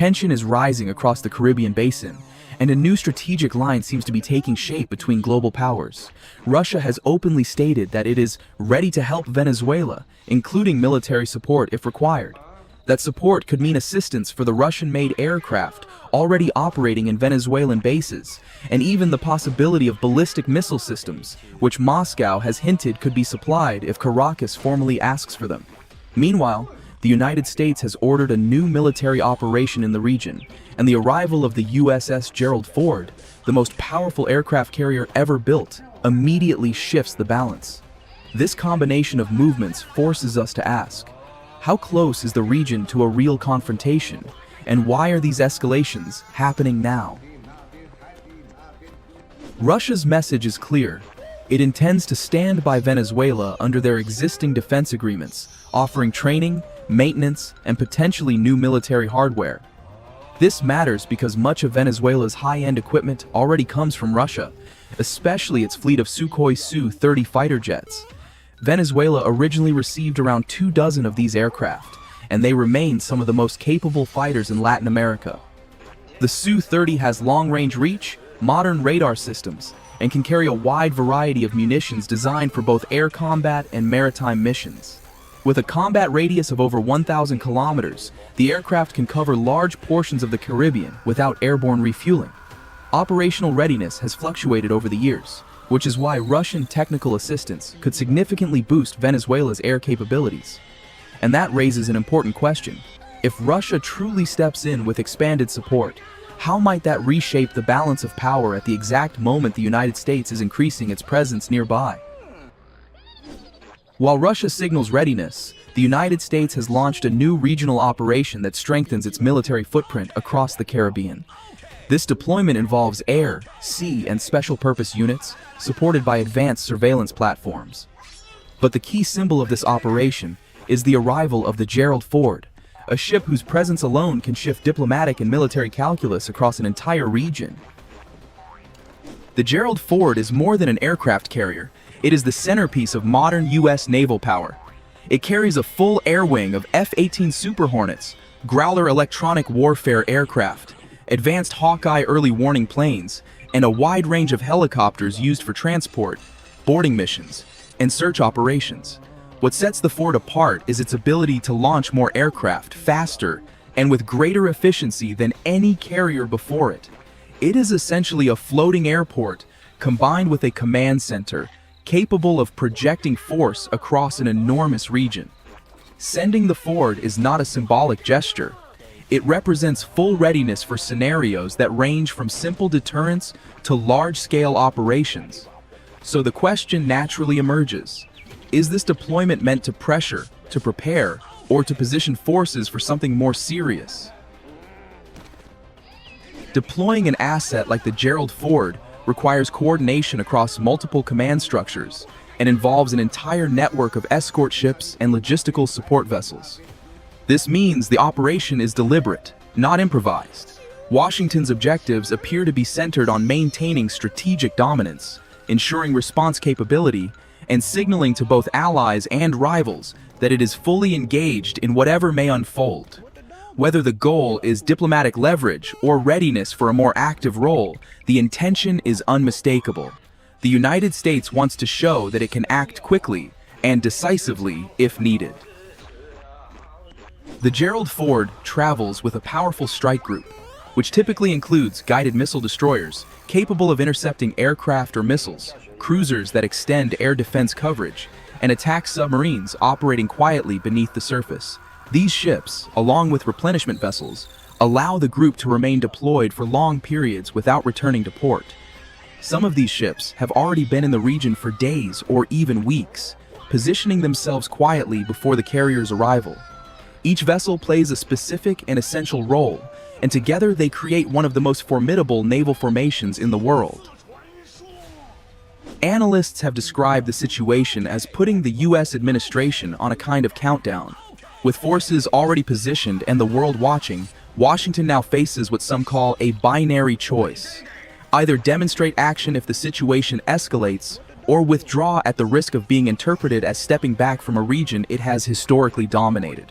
Tension is rising across the Caribbean basin, and a new strategic line seems to be taking shape between global powers. Russia has openly stated that it is ready to help Venezuela, including military support if required. That support could mean assistance for the Russian-made aircraft already operating in Venezuelan bases, and even the possibility of ballistic missile systems, which Moscow has hinted could be supplied if Caracas formally asks for them. Meanwhile, the United States has ordered a new military operation in the region, and the arrival of the USS Gerald Ford, the most powerful aircraft carrier ever built, immediately shifts the balance. This combination of movements forces us to ask, how close is the region to a real confrontation, and why are these escalations happening now? Russia's message is clear. It intends to stand by Venezuela under their existing defense agreements, offering training, maintenance, and potentially new military hardware. This matters because much of Venezuela's high-end equipment already comes from Russia, especially its fleet of Sukhoi Su-30 fighter jets. Venezuela originally received around 24 of these aircraft, and they remain some of the most capable fighters in Latin America. The Su-30 has long-range reach, modern radar systems, and can carry a wide variety of munitions designed for both air combat and maritime missions. With a combat radius of over 1,000 kilometers, the aircraft can cover large portions of the Caribbean without airborne refueling. Operational readiness has fluctuated over the years, which is why Russian technical assistance could significantly boost Venezuela's air capabilities. And that raises an important question. If Russia truly steps in with expanded support, how might that reshape the balance of power at the exact moment the United States is increasing its presence nearby? While Russia signals readiness, the United States has launched a new regional operation that strengthens its military footprint across the Caribbean. This deployment involves air, sea, and special-purpose units, supported by advanced surveillance platforms. But the key symbol of this operation is the arrival of the Gerald Ford, a ship whose presence alone can shift diplomatic and military calculus across an entire region. The Gerald Ford is more than an aircraft carrier. It is the centerpiece of modern U.S. naval power. It carries a full air wing of F-18 Super Hornets, Growler electronic warfare aircraft, advanced Hawkeye early warning planes, and a wide range of helicopters used for transport, boarding missions, and search operations. What sets the Ford apart is its ability to launch more aircraft faster and with greater efficiency than any carrier before it. It is essentially a floating airport combined with a command center capable of projecting force across an enormous region. Sending the Ford is not a symbolic gesture. It represents full readiness for scenarios that range from simple deterrence to large-scale operations. So the question naturally emerges, is this deployment meant to pressure, to prepare, or to position forces for something more serious? Deploying an asset like the Gerald Ford requires coordination across multiple command structures and involves an entire network of escort ships and logistical support vessels. This means the operation is deliberate, not improvised. Washington's objectives appear to be centered on maintaining strategic dominance, ensuring response capability, and signaling to both allies and rivals that it is fully engaged in whatever may unfold. Whether the goal is diplomatic leverage or readiness for a more active role, the intention is unmistakable. The United States wants to show that it can act quickly and decisively if needed. The Gerald Ford travels with a powerful strike group, which typically includes guided missile destroyers capable of intercepting aircraft or missiles, cruisers that extend air defense coverage, and attack submarines operating quietly beneath the surface. These ships, along with replenishment vessels, allow the group to remain deployed for long periods without returning to port. Some of these ships have already been in the region for days or even weeks, positioning themselves quietly before the carrier's arrival. Each vessel plays a specific and essential role, and together they create one of the most formidable naval formations in the world. Analysts have described the situation as putting the U.S. administration on a kind of countdown. With forces already positioned and the world watching, Washington now faces what some call a binary choice. Either demonstrate action if the situation escalates, or withdraw at the risk of being interpreted as stepping back from a region it has historically dominated.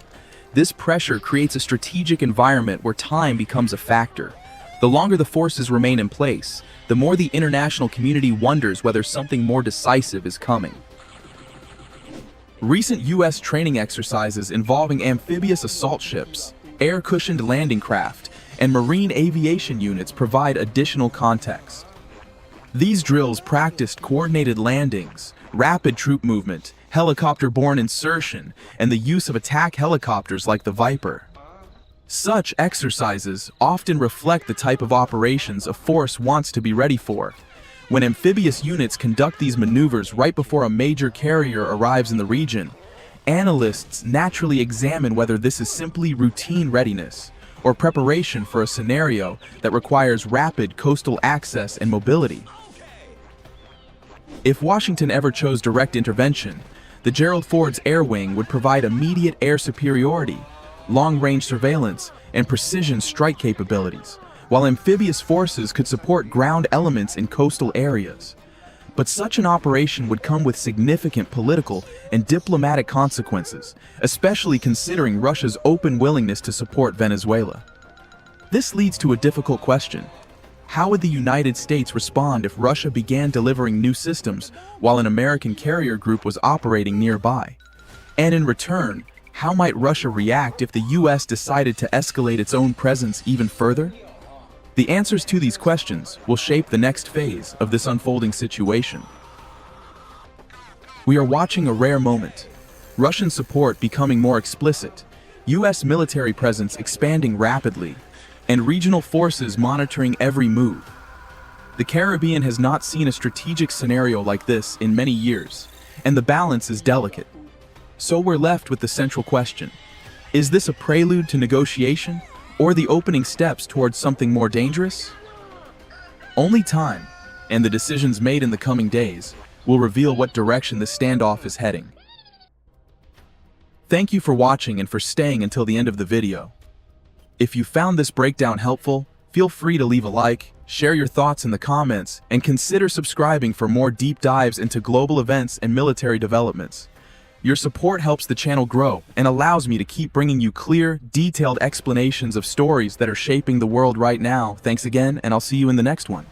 This pressure creates a strategic environment where time becomes a factor. The longer the forces remain in place, the more the international community wonders whether something more decisive is coming. Recent U.S. training exercises involving amphibious assault ships, air-cushioned landing craft, and marine aviation units provide additional context. These drills practiced coordinated landings, rapid troop movement, helicopter-borne insertion, and the use of attack helicopters like the Viper. Such exercises often reflect the type of operations a force wants to be ready for. When amphibious units conduct these maneuvers right before a major carrier arrives in the region, analysts naturally examine whether this is simply routine readiness or preparation for a scenario that requires rapid coastal access and mobility. If Washington ever chose direct intervention, the Gerald Ford's Air Wing would provide immediate air superiority, long-range surveillance, and precision strike capabilities, while amphibious forces could support ground elements in coastal areas. But such an operation would come with significant political and diplomatic consequences, especially considering Russia's open willingness to support Venezuela. This leads to a difficult question. How would the United States respond if Russia began delivering new systems while an American carrier group was operating nearby? And in return, how might Russia react if the U.S. decided to escalate its own presence even further? The answers to these questions will shape the next phase of this unfolding situation. We are watching a rare moment. Russian support becoming more explicit, U.S. military presence expanding rapidly, and regional forces monitoring every move. The Caribbean has not seen a strategic scenario like this in many years, and the balance is delicate. So we're left with the central question. Is this a prelude to negotiation, or the opening steps towards something more dangerous? Only time, and the decisions made in the coming days, will reveal what direction the standoff is heading. Thank you for watching and for staying until the end of the video. If you found this breakdown helpful, feel free to leave a like, share your thoughts in the comments, and consider subscribing for more deep dives into global events and military developments. Your support helps the channel grow and allows me to keep bringing you clear, detailed explanations of stories that are shaping the world right now. Thanks again, and I'll see you in the next one.